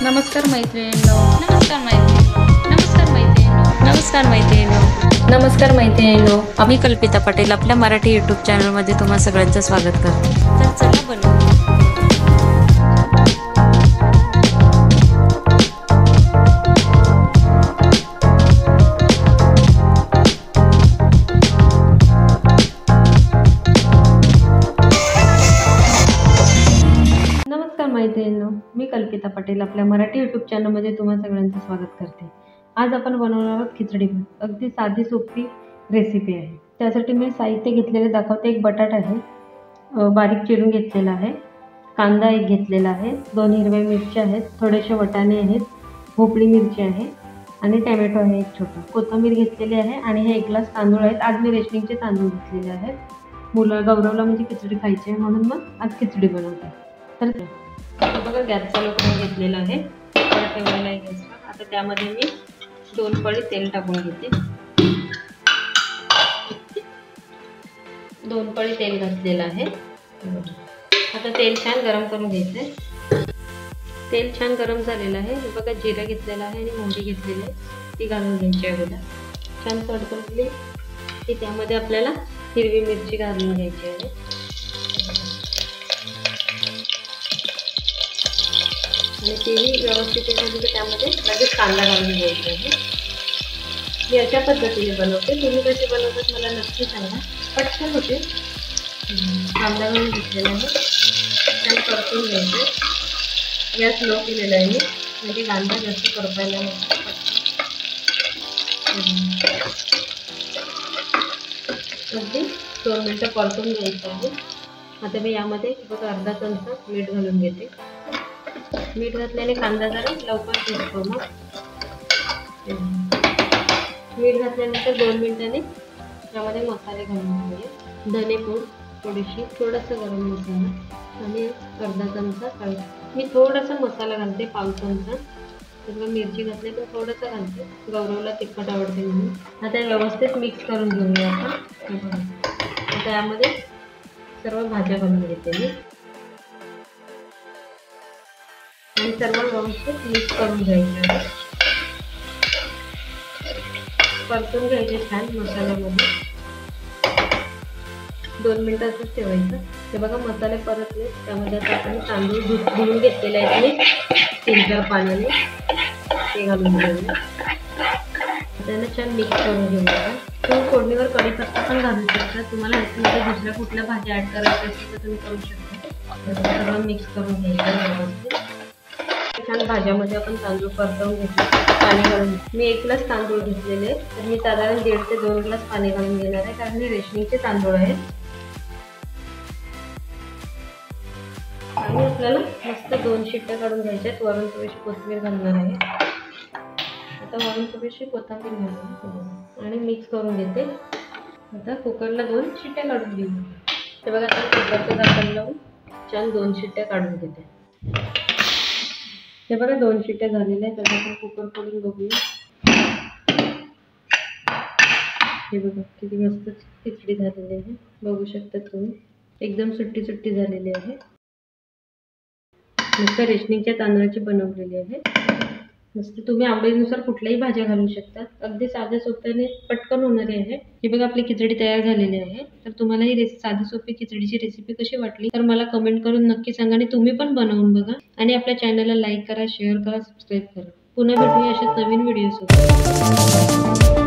नमस्कार मैत्रिणींनो. नमस्कार मैत्रिणी. नमस्कार मैत्रिणींनो. नमस्कार मैत्रिणींनो. नमस्कार मैत्रिणींनो. मी कल्पिता पटेल आपल्या मराठी यूट्यूब चॅनलमध्ये तुम्हा सगळ्यांचं स्वागत करते. तर चला बनवू. नमस्कार मैत्रिणींनो, मी कल्पिता पटेल आपल्या मराठी यूट्यूब चॅनलमध्ये तुम्हा सगळ्यांचं स्वागत करते. आज आपण बनवणार आहोत खिचडी भात. अगदी साधी सोपी रेसिपी आहे. त्यासाठी मी साहित्य घेतलेले दाखवते. एक बटाटा आहे, बारीक चिरून घेतलेला आहे. कांदा एक घेतलेला आहे. 2 हिरव्या मिरच्या आहेत. थोडेसे वाटाणे आहेत. भोपळी मिरची आहे आणि टोमॅटो आहे एक छोटा. कोथिंबीर घेतलेली आहे आणि हे 1 ग्लास तांदूळ आहेत. आज मी रेशनिंगचे तांदूळ घेतलेले आहेत. गौरवला म्हणजे खिचडी खायची आहे म्हणून मग आज खिचडी बनवते. तर बघा गॅस चालू करून घेतलेला आहे. ठेवलेला आहे गॅसवर. आता त्यामध्ये मी 2 पळी तेल टाकून घेते. 2 पळी तेल घातलेलं आहे. आता तेल छान गरम करून घ्यायचं. तेल छान गरम झालेलं आहे. बघा जिरं घेतलेलं आहे आणि मोहरी घेतलेली आहे, ती घालून घ्यायची अगोदर. छान तडतडली की त्यामध्ये आपल्याला हिरवी मिरची घालून घ्यायची आहे. आणि तेही व्यवस्थित झाली तर त्यामध्ये लगेच कांदा घालून घ्यायचा आहे. मी अशा पद्धतीने बनवते. तुम्ही कशी बनवतात मला नक्की सांगा. पटकन होते. कांदा घालून घेतलेला आहे. छान परतून घ्यायचं. गॅस लो केलेला आहे मी, म्हणजे कांदा जास्त करपायला नको. अगदी 2 मिनटं परतून घ्यायचं आहे. आता मी यामध्ये बघा अर्धा चमचा मीठ घालून घेते. मीठ घातल्याने कांदा जरा लवकर शिजतो. मग मीठ घातल्यानंतर 2 मिनिटांनी त्यामध्ये मसाले घालून घेऊया. धनेपूड थोडीशी, थोडासा गरम मसाला आणि अर्धा चमचा हळद. मी थोडासा मसाला घालते, पाव चमचा. तर मिरची घातली तर थोडंसं घालते. गौरवला तिखट आवडते म्हणून. आता व्यवस्थित मिक्स करून घेऊया आपण. आता यामध्ये सर्व भाज्या घालून घेते मी आणि सर्व व्यवस्थित मिक्स करून घ्यायचे. परतून घ्यायचे छान मसाल्यामध्ये. 2 मिनिटं असंच ठेवायचं. ते बघा मसाले परतले. त्यामध्ये आता आपण तांदूळ धुवून घेतलेले आहेत मी 3-4 पाण्याने, ते घालून घेऊया. त्यांना छान मिक्स करून घेऊया. तुम्ही फोडणीवर कढीपत्ता पण घालू शकता. तुम्हाला ह्याच्यामध्ये दुसऱ्या कुठल्या भाज्या ॲड करायच्या असेल तर तुम्ही करू शकता. सगळं मिक्स करून घ्यायचं व्यवस्थित. छान भाज्यामध्ये आपण तांदूळ परतवून घेतले. पाणी घालून मी 1 ग्लास तांदूळ घेतलेले, तर मी साधारण 1.5 ते 2 ग्लास पाणी घालून घेणार आहे, कारण हे रेशनिंगचे तांदूळ आहेत. आणि आपल्याला मस्त 2 शिट्ट्या काढून घ्यायच्यात. वरून थोडीशी कोथिंबीर घालणार आहे. आता वरून थोडीशी कोथिंबीर घालून आणि मिक्स करून घेते. आता कुकरला 2 शिट्ट्या काढून घेऊ. ते बघा आता कुकरचं झाकण लावून छान 2 शिट्ट्या काढून घेते. हे बघा 2 शिट्ट्या झालेल्या आहेत. आता आपण कुकर खोलून बघूया. हे बघा किती मस्त खिचडी झालेली आहे. बघू शकता तुम्ही, एकदम सुट्टी सुट्टी झालेली आहे. मस्त रेशनिंगच्या तांदळाची बनवलेली आहे. मस्त तुम्ही आवडीनुसार कुठल्याही भाज्या घालू शकता. अगदी साध्या सोप्याने पटकन होणारी आहे. ही बघा आपली खिचडी तयार झालेली आहे. तर तुम्हाला ही साधी सोपी खिचडीची रेसिपी कशी वाटली तर मला कमेंट करून नक्की सांगा. आणि तुम्ही पण बनवून बघा आणि आपल्या चॅनलला लाईक करा, शेअर करा, सबस्क्राईब करा. पुन्हा भेटूया अशाच नवीन व्हिडिओ सोबत.